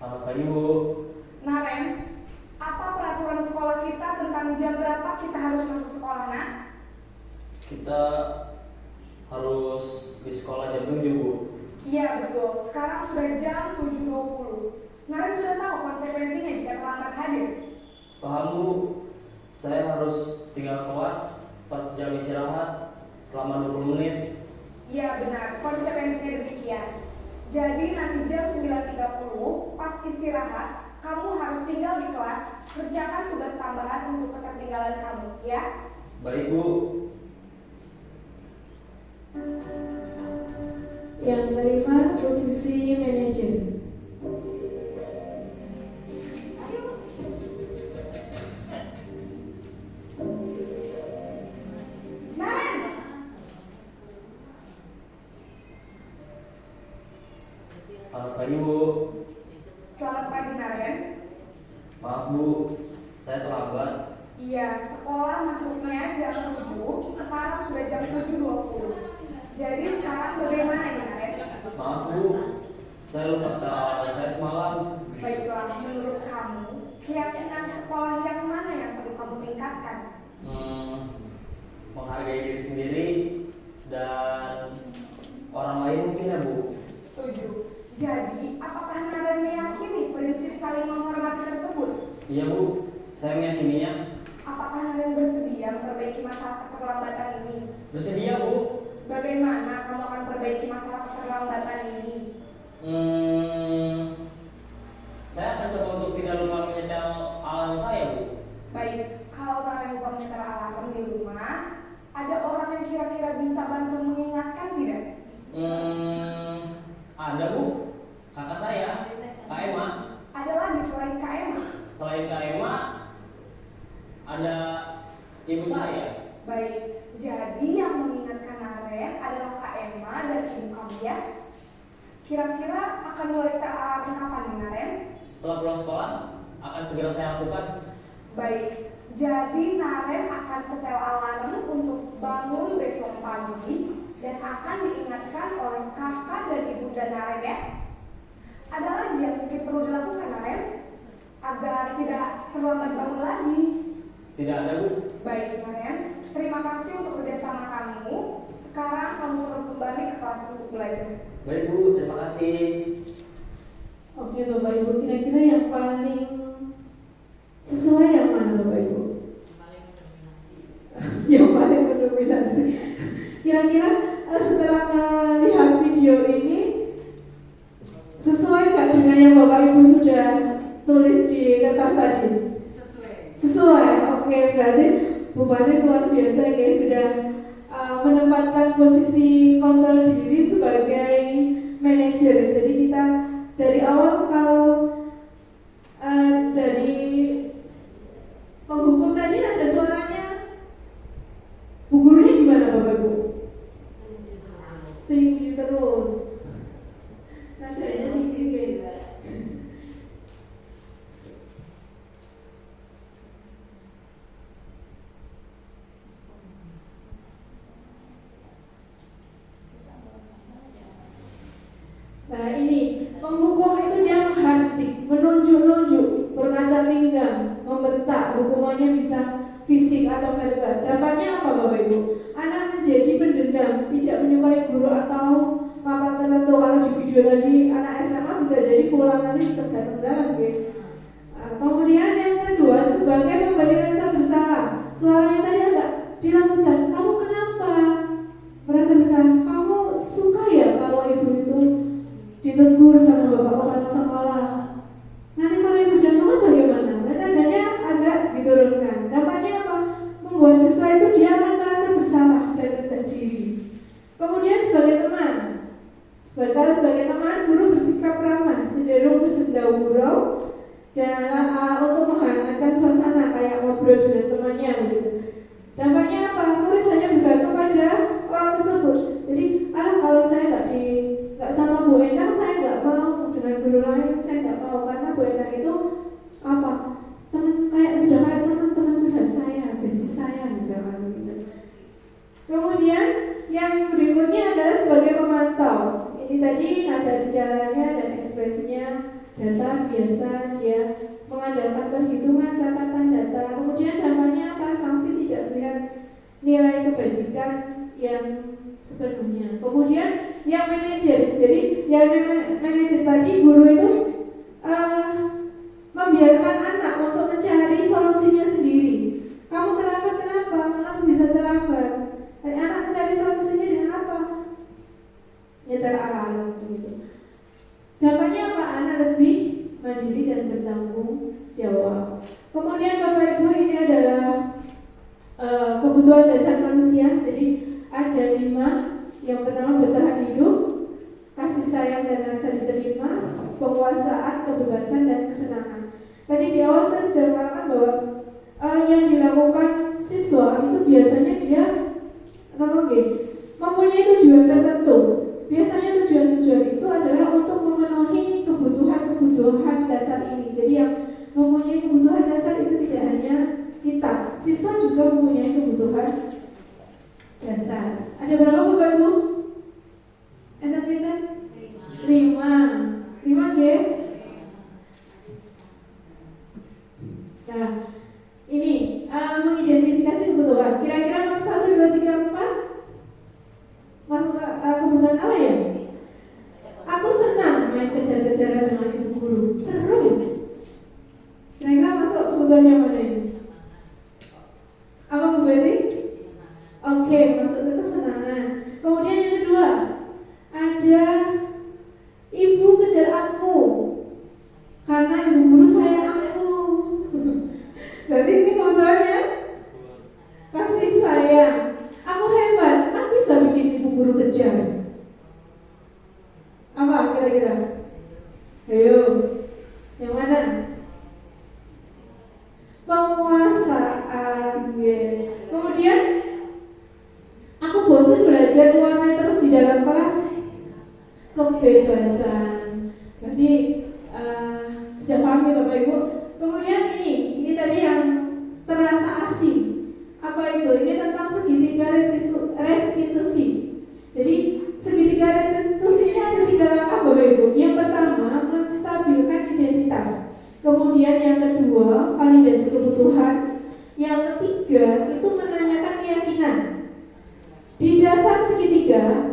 Selamat pagi, Bu. Naren, apa peraturan sekolah kita tentang jam berapa kita harus masuk sekolah, Nak? Kita harus di sekolah jam 7, Bu. Iya, betul. Sekarang sudah jam 7.20. Naren sudah tahu konsekuensinya jika terlambat hadir. Paham, Bu. Saya harus tinggal kelas pas jam istirahat selama 20 menit. Iya, benar. Konsekuensinya demikian. Jadi nanti jam 9.30 pas istirahat, kamu harus tinggal di kelas, kerjakan tugas tambahan untuk ketertinggalan kamu, ya? Baik, Bu. Yang menerima posisi manajer. Naren! Selamat pagi, Bu. Selamat pagi, Naren. Maaf, Bu. Saya terlambat. Iya, sekolah masuknya jam 7, sekarang sudah jam 7.20. Jadi sekarang bagaimana ini, Naren? Maaf, Bu. Saya lupa setelah saya semalam. Baiklah, menurut kamu, keyakinan sekolah yang mana yang perlu kamu tingkatkan? Menghargai diri sendiri dan orang lain mungkin, ya, Bu. Setuju. Jadi, apakah Naren meyakini prinsip saling menghormati tersebut? Iya, Bu. Saya meyakininya. Apakah Naren bersedia memperbaiki masalah keterlambatan ini? Bersedia, Bu. Bagaimana kamu akan perbaiki masalah keterlambatan ini? Saya akan coba untuk tidak lupa menyetel alarm saya, Bu. Baik, kalau Naren lupa menyetel alarm di rumah, ada orang yang kira-kira bisa bantu mengingatkan tidak? Ada, Bu. Kakak saya, Kak Emma. Ada lagi selain Kak Emma? Selain Kak Emma, ada ibu saya. Baik, jadi yang mengingatkan Naren adalah Kak Emma dan ibu kamu, ya? Kira-kira akan mulai setel alarm kapan nih, Naren? Setelah pulang sekolah, akan segera saya lakukan. Baik, jadi Naren akan setel alarm untuk bangun besok pagi dan akan diingatkan oleh kakak dan ibunda Naren, ya? Ada lagi yang mungkin perlu dilakukan, Naren? Agar tidak terlambat bangun lagi. Tidak ada, Bu. Baik, Naren. Terima kasih untuk kerjasama kamu. Sekarang kamu perlu kembali ke kelas untuk belajar. Baik, Bu. Terima kasih. Oke Bapak Ibu, kira-kira yang paling sesuai yang mana Bapak Ibu? Yang paling mendominasi. Kira-kira setelah melihat video ini sesuai nggak dengan yang Bapak Ibu sudah tulis di kertas tadi? Sesuai. Oke, berarti Bu Bani luar biasa guys, sudah menempatkan posisi kontrol diri sebagai manajer. Jadi kita dari awal kalau dari penghukum tadi ada suaranya, Bu gurunya gimana Bapak Ibu? Tinggi terus. Nadanya tinggi. Nah ini, penghukum itu dia menghardik, menunjuk-nunjuk, berkaca pinggang, membentak, hukumannya bisa fisik atau verbal. Dampaknya apa Bapak Ibu? Anak menjadi pendendam, tidak menyukai guru atau papa tertentu. Kalau di video tadi anak SMA bisa jadi pulang nanti cegat tenggalan gitu. Kemudian yang kedua, sebagai pemberi rasa bersalah, suaranya tadi agak dilakukan, kamu kenapa merasa bersalah? Kamu suka ya kalau ibu itu ditegur sama bapak kepala sekolah? Nanti kalau ibu jantungan bagaimana? Dan nadanya agak diturunkan. Dampaknya apa? Membuat siswa itu dia akan merasa bersalah dan rendah diri. Kemudian sebagai teman, sebagai teman, guru bersikap ramah, cenderung bersenda gurau dan untuk menghangatkan suasana kayak ngobrol dengan temannya begitu. Dampaknya apa? Murid hanya bergantung pada orang tersebut. Jadi, kalau saya nggak sama Bu Endang, saya nggak mau, dengan guru lain saya nggak mau, karena Bu Endang itu apa? Teman kayak sudah kayak teman-teman curhat saya, bisnis saya misalnya begitu. Kemudian yang berikutnya adalah sebagai pemantau. Ini tadi nada bicaranya dan ekspresinya data biasa, dia mengandalkan perhitungan catatan data. Kemudian dampaknya apa? Sanksi tidak melihat nilai kebajikan yang sepenuhnya. Kemudian yang manajer, jadi yang manajer tadi guru itu membiarkan anak untuk mencari solusinya sendiri. Kamu terlambat kenapa? Kenapa bisa terlambat? Dan anak mencari solusinya dengan apa? Nyetel alarm begitu. Dampaknya apa? Anak lebih mandiri dan bertanggung jawab. Kemudian Bapak Ibu, ini adalah kebutuhan dasar manusia. Jadi ada 5. Yang pertama bertahan hidup, kasih sayang dan rasa diterima, penguasaan, kebebasan dan kesenangan. Tadi di awal saya sudah mengatakan bahwa yang dilakukan siswa itu biasanya dia mempunyai tujuan tertentu. Biasanya tujuan-tujuan itu adalah untuk memenuhi kebutuhan dasar ini. Jadi yang mempunyai kebutuhan dasar itu tidak hanya kita, siswa juga mempunyai kebutuhan dasar. Ada berapa Bapak Ibu? Enten pinten? 5 ya. Nah, ini mengidentifikasi kebutuhan. Kira-kira nomor 1, 2, 3, 4 masuk ke kebutuhan apa ya? Aku senang main kejar-kejaran dengan ibu guru. Seru. Kira-kira masuk kebutuhan yang mana ini? Apa Bu Betty? Oke, masuk ke kesenangan. Kemudian yang kedua, ada ibu kejar aku karena ibu guru sayang aku. Berarti ini kebutuhannya kasih sayang. Aku hebat, aku bisa bikin ibu guru kejar. Apa kira-kira? Ayo, yang mana? Penguasaan. Kemudian aku bosan belajar mewarnai terus di dalam kelas. Kebebasan. Berarti sudah paham ya Bapak Ibu? Kemudian ini tadi yang terasa asing. Apa itu? Ini tentang segitiga restitusi. Jadi segitiga restitusi ini ada 3 langkah Bapak Ibu. Yang pertama, menstabilkan identitas. Kemudian yang kedua, validasi kebutuhan. Yang ketiga, itu menanyakan keyakinan. Di dasar segitiga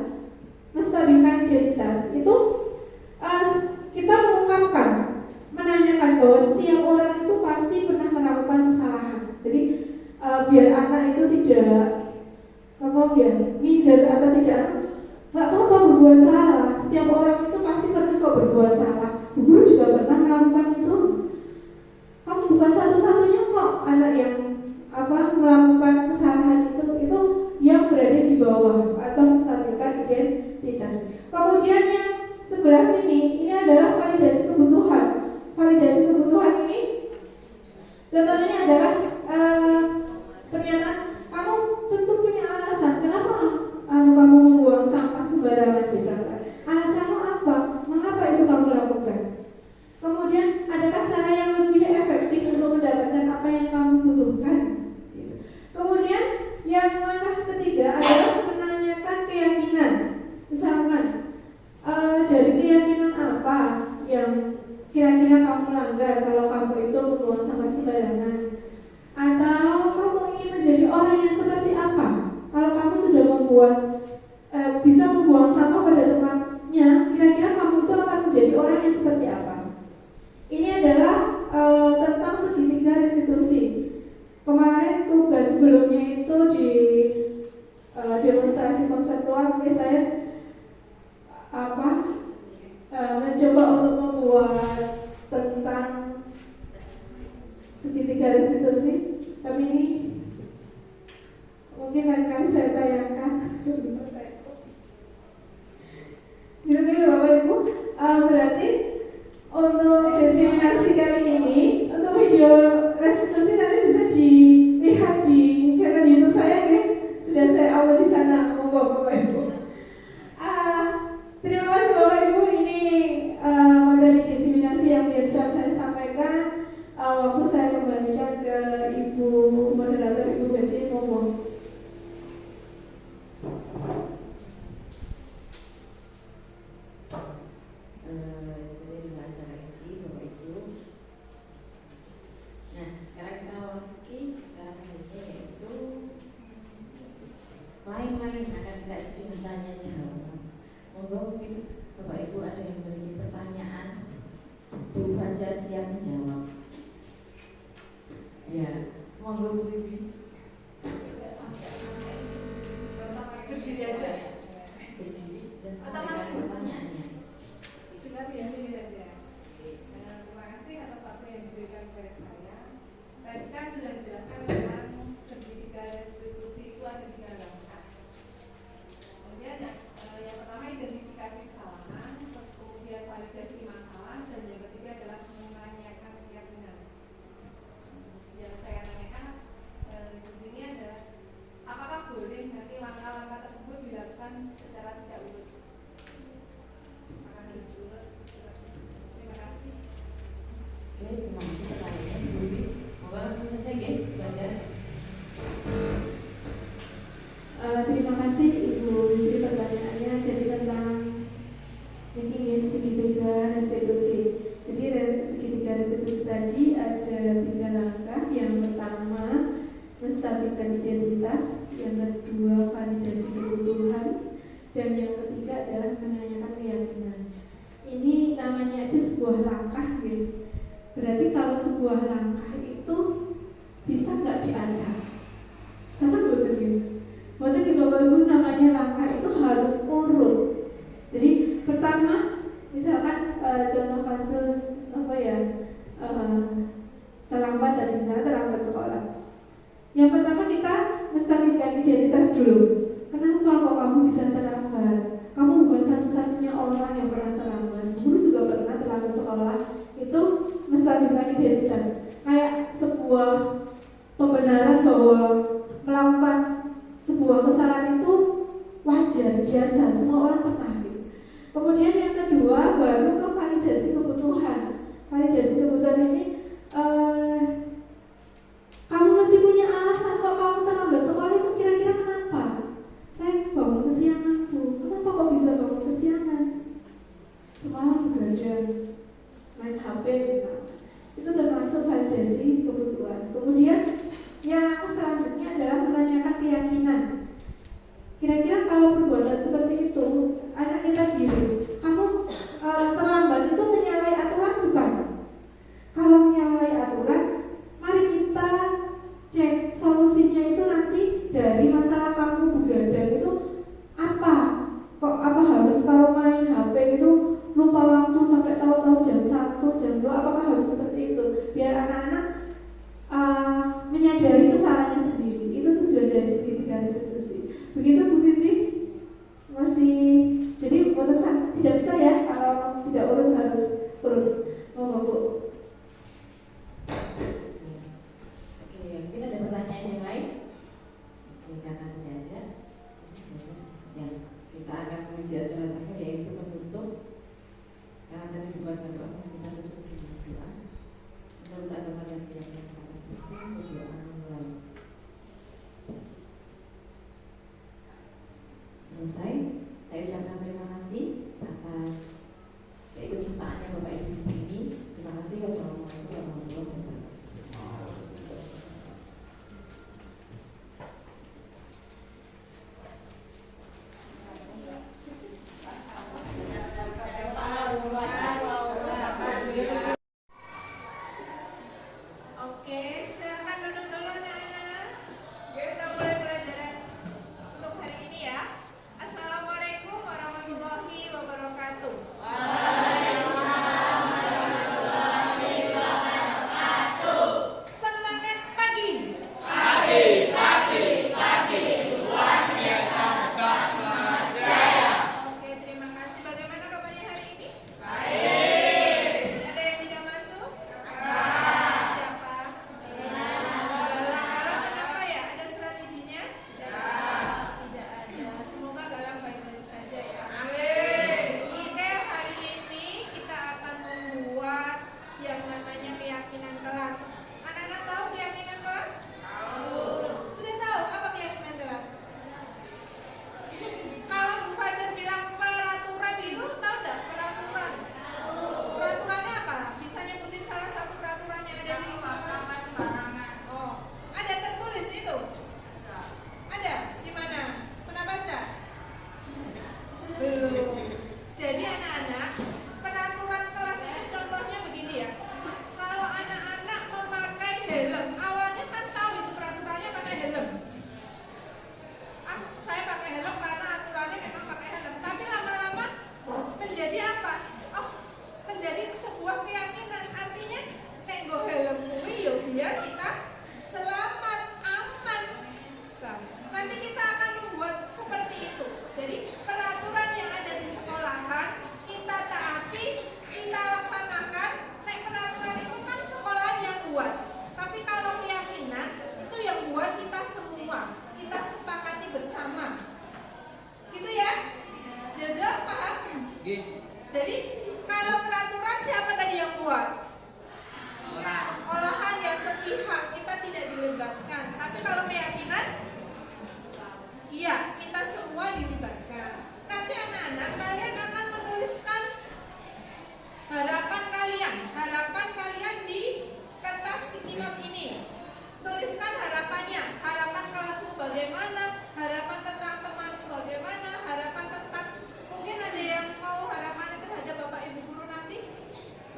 menstabilkan identitas itu kita mengungkapkan, menanyakan bahwa setiap orang itu pasti pernah melakukan kesalahan. Jadi biar anak itu tidak minder atau tidak, nggak apa-apa berbuat salah. Setiap orang itu pasti pernah kok berbuat salah. Bu guru juga pernah melakukan itu. Kamu bukan satu-satunya kok anak yang melakukan kesalahan itu yang berada di bawah atau menstabilkan identitas. Kemudian yang sebelah sini ini adalah validasi kebutuhan. Validasi kebutuhan ini contohnya adalah pernyataan, kamu tentu punya alasan kenapa kamu membuang sampah sembarangan misalkan. Alasanmu apa? Mengapa itu kamu lakukan? Kemudian adakah cara yang lebih efektif untuk mendapatkan apa yang kamu butuhkan? Gitu. Kemudian yang langkah ketiga adalah menanyakan keyakinan. Misalkan dari keyakinan apa yang kira-kira kamu langgar kalau kamu itu membuang sampah sembarangan? Atau kamu ingin menjadi orang yang seperti apa? Kalau kamu sudah bisa membuang sampah pada tempatnya, kira-kira kamu itu akan menjadi orang yang seperti apa? Ini adalah tentang segitiga restitusi. Kemarin tugas sebelumnya itu di demonstrasi konseptual, saya mencoba untuk membuat tentang segitiga restitusi, tapi ini mungkin akan saya tayangkan. Gitu Bapak Ibu, berarti untuk diseminasi kali ini, untuk video restitusi nanti bisa dilihat di channel YouTube saya ya. Sudah saya upload di sana, monggo Bapak Ibu. Terima kasih Bapak Ibu, ini materi diseminasi yang biasa saya sampaikan. Waktu saya kembalikan ke Ibu moderator, Ibu Betty, monggo. Jadi dengan acara ini belajar siap menjawab. Ya, monggo Bu Bibi. Berdiri aja. Berdiri dan sampaikan pertanyaannya. Kita biasa ini saja. Terima kasih atas waktu yang diberikan kepada saya. Tadi kan sudah dijelaskan tentang segitiga restitusi itu ada 3 langkah. Kemudian yang pertama identifikasi kesalahan, kemudian validasi masalah, dan yang ketiga adalah menanyakan keyakinan. Yang saya tanyakan di sini adalah apakah boleh nanti langkah-langkah tersebut dilakukan secara tidak urut? Apakah harus urut? Terima kasih. Oke, terima kasih pertanyaannya Bu Bibi. Monggo langsung saja nggih belajar. Terima kasih Ibu Bibi pertanyaannya. Jadi tentang ini segitiga restitusi. Jadi segitiga restitusi tadi ada 3 langkah. Yang pertama menstabilkan identitas, yang kedua validasi kebutuhan, dan yang ketiga adalah menanyakan keyakinan. Ini namanya aja sebuah langkah gitu. Berarti kalau sebuah langkah itu bisa nggak diacak? Sangat betul gitu. Betul di Bapak Ibu, namanya langkah itu harus urut. Jadi pertama, misalkan contoh kasus apa ya, terlambat tadi, misalnya terlambat sekolah. Yang pertama kita menstabilkan identitas dulu. Kenapa kok kamu bisa terlambat? Kamu bukan satu-satunya orang yang pernah terlambat. Guru juga pernah terlambat sekolah. Itu menstabilkan identitas. Kayak sebuah pembenaran bahwa melakukan sebuah kesalahan itu wajar, biasa, semua orang pernah gitu. Kemudian yang kedua baru ke validasi kebutuhan. Validasi kebutuhan ini kamu mesti punya alasan kok kamu terlambat sekolah itu kira-kira kenapa? Saya bangun kesiangan Bu. Kenapa kok bisa bangun kesiangan? Semalam begadang, main HP misalnya. Itu termasuk validasi kebutuhan. Kemudian yang selanjutnya adalah menanyakan keyakinan. Kira-kira kalau perbuatan seperti itu anak kita gini, kamu terlambat itu menyalahi aturan bukan? Kalau menyalahi aturan, mari kita cek solusinya itu nanti dari masalah kamu begadang itu apa? Kok apa harus kalau main HP itu lupa waktu sampai tahu-tahu jam 1, jam 2, apakah harus seperti itu? Biar anak-anak menyadari kesalahannya sendiri. Itu tujuan dari segitiga restitusi. Begitu Bu Bibi? Masih jadi menurut saya tidak bisa ya kalau tidak urut harus urut. Monggo Bu. Oke, mungkin ada pertanyaan yang lain? Oke, karena tidak ada, ya kita akan menuju acara terakhir yaitu penutup. Karena tadi bukan doa, kita tutup dengan doa. Menurut agama dan keyakinan kita masing-masing, berdoa memulai. Selesai. Saya ucapkan terima kasih atas keikutsertaannya Bapak Ibu di sini. Terima kasih. Wassalamualaikum warahmatullahi wabarakatuh. Oke, silakan duduk dulu anak-anak. Kita mulai pelajaran untuk hari ini ya. Assalamualaikum warahmatullahi wabarakatuh. Waalaikumsalam warahmatullahi wabarakatuh.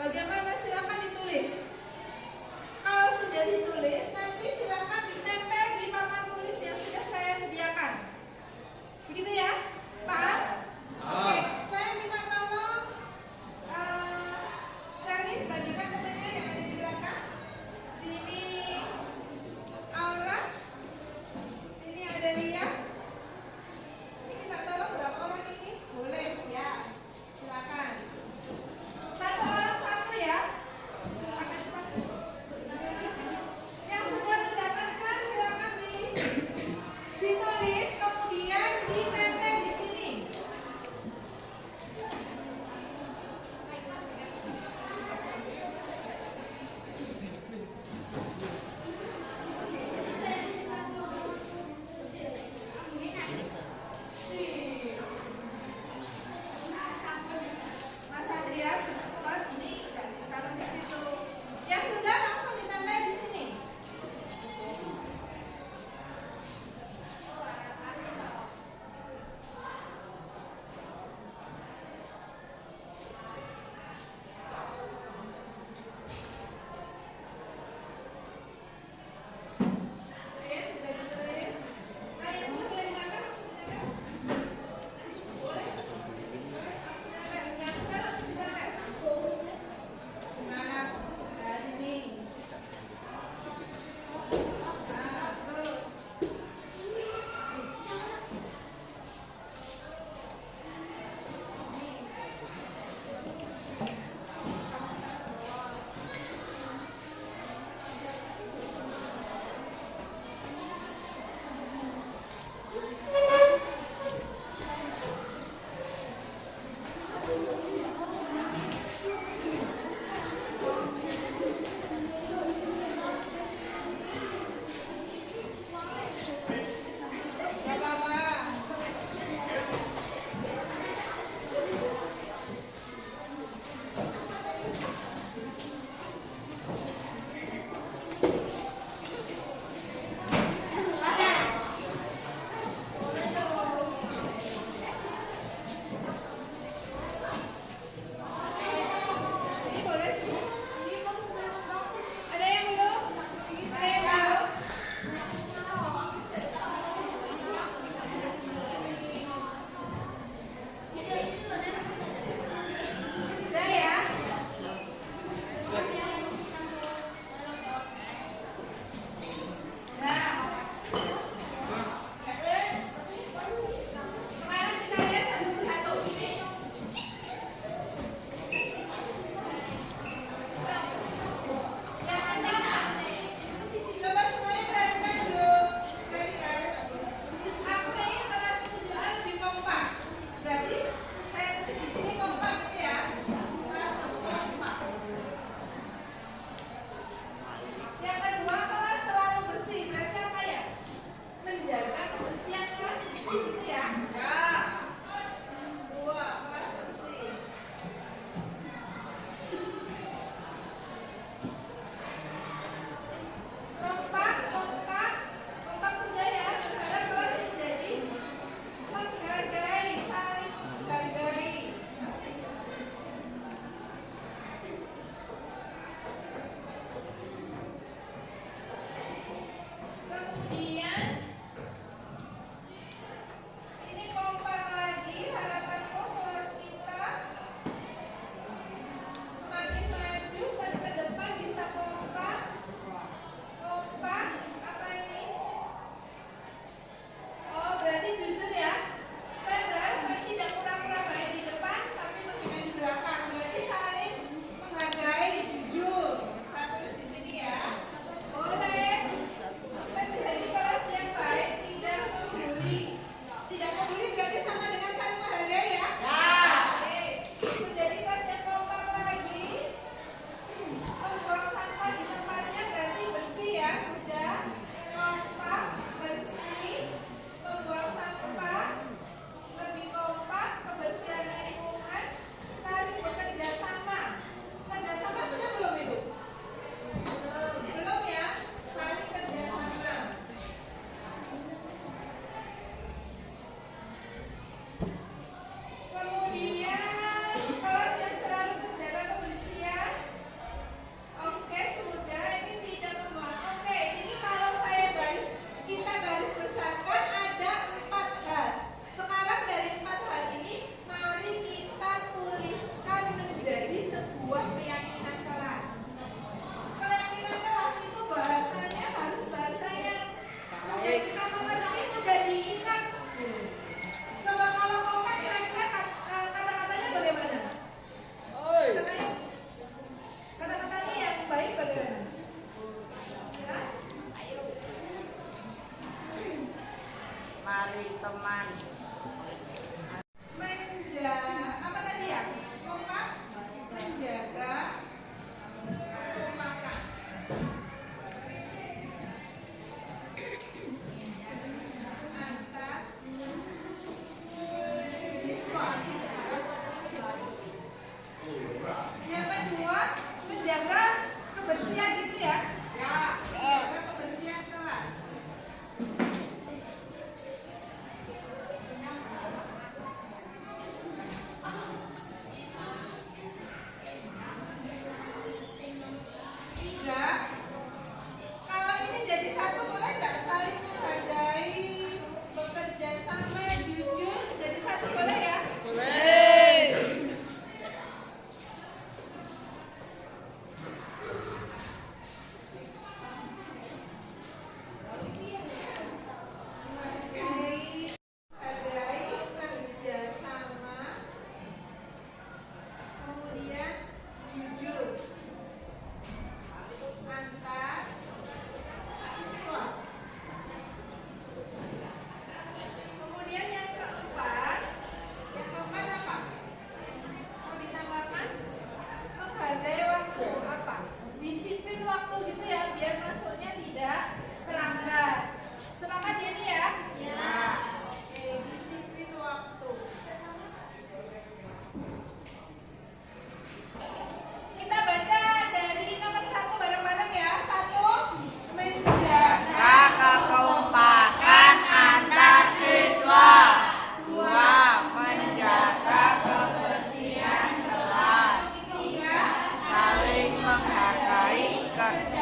Bagaimana? Silakan ditulis. Kalau sudah ditulis, nanti silakan ditempel di papan tulis yang sudah saya sediakan. Begitu ya, Pak? Oke, saya minta tolong Selin bagikan temannya yang ada di belakang. Sini Aura, sini ada Lia. Ini minta tolong berapa orang ini? Boleh ya, silakan. Satu orang satu ya. kerja.